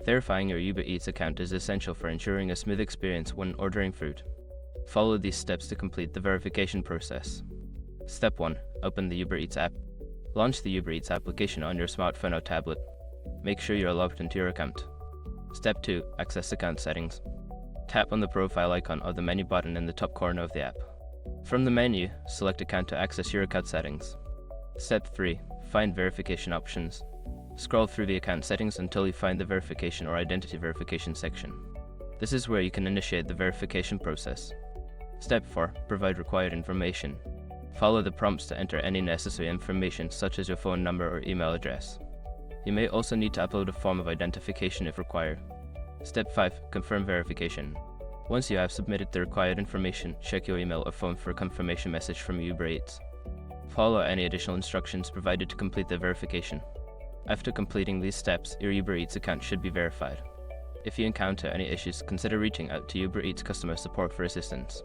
Verifying your Uber Eats account is essential for ensuring a smooth experience when ordering food. Follow these steps to complete the verification process. Step 1. Open the Uber Eats app. Launch the Uber Eats application on your smartphone or tablet. Make sure you are logged into your account. Step 2. Access account settings. Tap on the profile icon or the menu button in the top corner of the app. From the menu, select Account to access your account settings. Step 3. Find verification options. Scroll through the account settings until you find the verification or identity verification section. This is where you can initiate the verification process. Step 4. Provide required information. Follow the prompts to enter any necessary information such as your phone number or email address. You may also need to upload a form of identification if required. Step 5. Confirm verification. Once you have submitted the required information, check your email or phone for a confirmation message from Uber Eats. Follow any additional instructions provided to complete the verification. After completing these steps, your Uber Eats account should be verified. If you encounter any issues, consider reaching out to Uber Eats customer support for assistance.